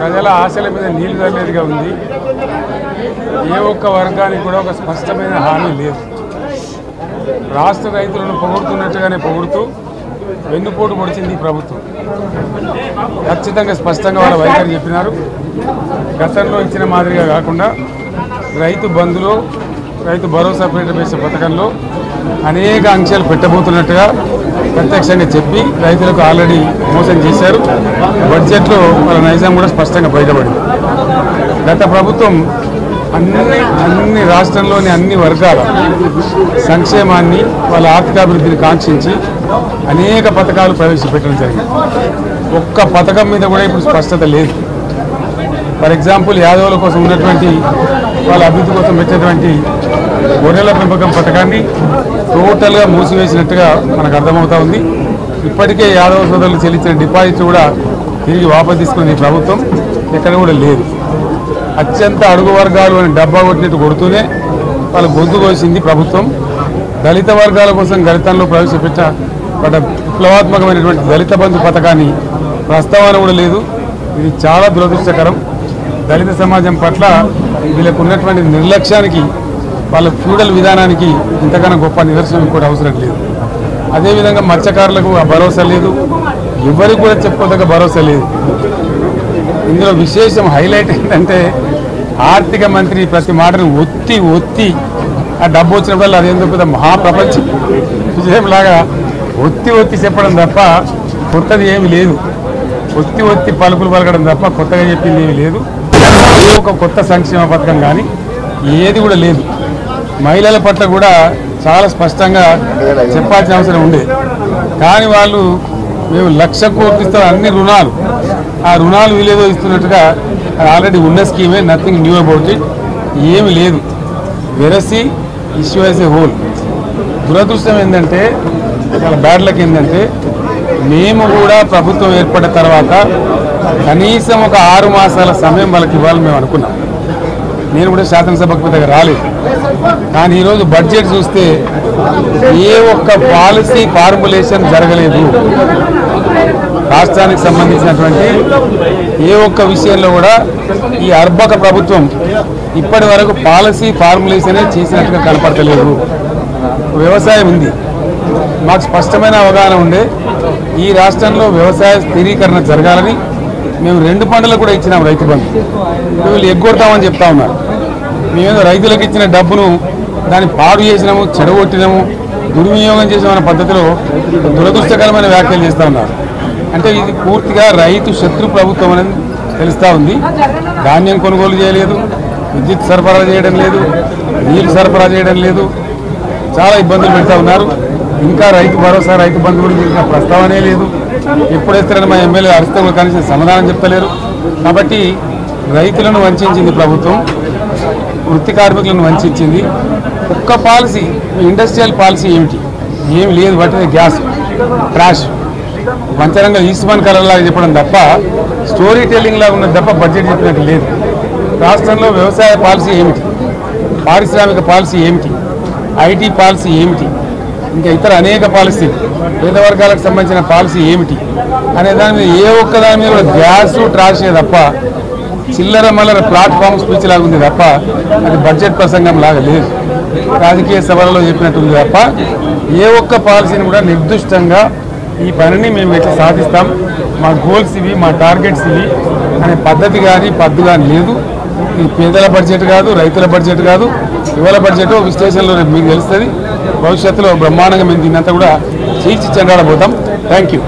ప్రజల ఆశల మీద నీళ్లు చల్లేదిగా ఉంది. ఏ ఒక్క వర్గానికి కూడా ఒక స్పష్టమైన హామీ లేదు. రాష్ట్ర రైతులను పొగుడుతున్నట్టుగానే పొగుడుతూ వెన్నుపోటు పొడిచింది ప్రభుత్వం. ఖచ్చితంగా స్పష్టంగా వాళ్ళ వైఖరి చెప్పినారు. గతంలో ఇచ్చిన మాదిరిగా కాకుండా రైతు బంధులో రైతు భరోసా పేట పథకంలో అనేక ఆంక్షలు పెట్టబోతున్నట్టుగా ప్రత్యక్షంగా చెప్పి రైతులకు ఆల్రెడీ మోసం చేశారు. బడ్జెట్లో వాళ్ళ నైజాం కూడా స్పష్టంగా బయటపడింది. గత ప్రభుత్వం అన్ని రాష్ట్రంలోని అన్ని వర్గాల సంక్షేమాన్ని వాళ్ళ ఆర్థికాభివృద్ధిని కాంక్షించి అనేక పథకాలు ప్రవేశపెట్టడం జరిగింది. ఒక్క పథకం మీద కూడా ఇప్పుడు స్పష్టత లేదు. ఫర్ ఎగ్జాంపుల్ యాదవుల కోసం ఉన్నటువంటి వాళ్ళ అభివృద్ధి కోసం పెట్టేటువంటి గొర్రెల పెంపకం పథకాన్ని టోటల్గా మూసివేసినట్టుగా మనకు అర్థమవుతా ఉంది. ఇప్పటికే యాదవ సోదరులు చెల్లించిన డిపాజిట్ కూడా తిరిగి వాపసు తీసుకుని ప్రభుత్వం ఎక్కడ కూడా లేదు. అత్యంత అడుగు వర్గాలు అని డబ్బా కొట్టినట్టు కొడుతూనే వాళ్ళు గొంతు కోసింది ప్రభుత్వం. దళిత వర్గాల కోసం గణితంలో ప్రవేశపెట్టిన విప్లవాత్మకమైనటువంటి దళిత బంధు పథకాన్ని ప్రస్తావన కూడా లేదు. ఇది చాలా దురదృష్టకరం. దళిత సమాజం పట్ల వీళ్ళకు ఉన్నటువంటి నిర్లక్ష్యానికి వాళ్ళ ఫ్యూడల్ విధానానికి ఇంతకన్నా గొప్ప నిదర్శనం కూడా అవసరం లేదు. అదేవిధంగా మత్స్యకారులకు ఆ భరోసా లేదు. ఎవరికి కూడా చెప్పుకోదగ్గ భరోసా లేదు. ఇందులో విశేషం హైలైట్ ఏంటంటే ఆర్థిక మంత్రి ప్రతి మాటను ఒత్తి ఆ డబ్బు వచ్చినప్పుడు అదేందో పెద్ద మహాప్రపంచం విజయంలాగా ఒత్తి చెప్పడం తప్ప కొత్తది ఏమి లేదు. ఒత్తి పలుకులు పలకడం తప్ప కొత్తగా చెప్పింది ఏమి లేదు. ఒక కొత్త సంక్షేమ పథకం కానీ ఏది కూడా లేదు. మహిళల పట్ల కూడా చాలా స్పష్టంగా చెప్పాల్సిన అవసరం ఉండేది. కానీ వాళ్ళు మేము 1,00,000 కోట్లు ఇస్తాం అన్ని రుణాలు, ఆ రుణాలు వీలేదో ఇస్తున్నట్టుగా ఆల్రెడీ ఉన్న స్కీమే, నథింగ్ న్యూ అబౌట్ ఇట్, ఏమి లేదు. వెరసి ఇష్యూ యాజ్ ఏ హోల్. దురదృష్టం ఏంటంటే చాలా బ్యాడ్ లక్ ఏంటంటే మేము కూడా ప్రభుత్వం ఏర్పడిన తర్వాత కనీసం ఒక 6 మాసాల సమయం వాళ్ళకి ఇవ్వాలని మేము అనుకున్నాం. నేను కూడా శాసనసభకు దగ్గర రాలేదు. కానీ ఈరోజు బడ్జెట్ చూస్తే ఏ ఒక్క పాలసీ ఫార్ములేషన్ జరగలేదు. రాష్ట్రానికి సంబంధించినటువంటి ఏ ఒక్క విషయంలో కూడా ఈ అర్బక ప్రభుత్వం ఇప్పటి వరకు పాలసీ ఫార్ములేషనే చేసినట్టుగా కనపడతలేదు. వ్యవసాయం ఉంది, మాకు స్పష్టమైన అవగాహన ఉండే ఈ రాష్ట్రంలో వ్యవసాయ స్థిరీకరణ జరగాలని మేము 2 పంటలకు కూడా ఇచ్చినాం రైతు బంధు. వీళ్ళు ఎగ్గొడతామని చెప్తా ఉన్నారు. మేమేదో రైతులకు ఇచ్చిన డబ్బును దాన్ని పాడు చేసినాము, చెడగొట్టినాము, దుర్వినియోగం చేసామన్న పద్ధతిలో దురదృష్టకరమైన వ్యాఖ్యలు చేస్తూ ఉన్నారు. అంటే ఇది పూర్తిగా రైతు శత్రు ప్రభుత్వం అనేది తెలుస్తూ ఉంది. ధాన్యం కొనుగోలు చేయలేదు, విద్యుత్ సరఫరా చేయడం లేదు, నీళ్లు సరఫరా చేయడం లేదు, చాలా ఇబ్బందులు పెడతా ఉన్నారు. ఇంకా రైతు భరోసా, రైతు బంధు గురించి ప్రస్తావనే లేదు. ఎప్పుడేస్తారని మా ఎమ్మెల్యే అరిస్తే కూడా కనీసం సమాధానం చెప్తలేరు. కాబట్టి రైతులను వంచింది ప్రభుత్వం, వృత్తి కార్మికులను వంచింది. ఒక్క పాలసీ, ఇండస్ట్రియల్ పాలసీ ఏమిటి? ఏమి లేదు. బట్టి గ్యాస్ ట్రాష్ పంచరంగా ఈస్మాన్ కలర్ లాగా చెప్పడం తప్ప స్టోరీ టెల్లింగ్ లాగా ఉన్నది తప్ప బడ్జెట్ చెప్పినట్టు లేదు. రాష్ట్రంలో వ్యవసాయ పాలసీ ఏమిటి? పారిశ్రామిక పాలసీ ఏమిటి? ఐటీ పాలసీ ఏమిటి? ఇంకా ఇతర అనేక పాలసీలు, పేద వర్గాలకు సంబంధించిన పాలసీ ఏమిటి అనే దాని మీద ఏ ఒక్క దాని మీద కూడా గ్యాస్ ట్రాషే తప్ప చిల్లర మల్లర ప్లాట్ఫామ్ స్పీచ్ లాగా ఉంది తప్ప అది బడ్జెట్ ప్రసంగం లాగా లేదు. రాజకీయ సభలలో చెప్పినట్టుంది తప్ప ఏ ఒక్క పాలసీని కూడా నిర్దిష్టంగా ఈ పనిని మేము ఎట్లా సాధిస్తాం, మా గోల్స్ ఇవి, మా టార్గెట్స్ ఇవి అనే పద్ధతి కానీ పద్దు కానీ లేదు. ఇది పేదల బడ్జెట్ కాదు, రైతుల బడ్జెట్ కాదు, యువల బడ్జెట్ విశ్లేషణలో మీకు తెలుస్తుంది. భవిష్యత్తులో బ్రహ్మాండంగా మేము దీన్నంతా కూడా చీల్చి చెండాడబోతాం. Thank you.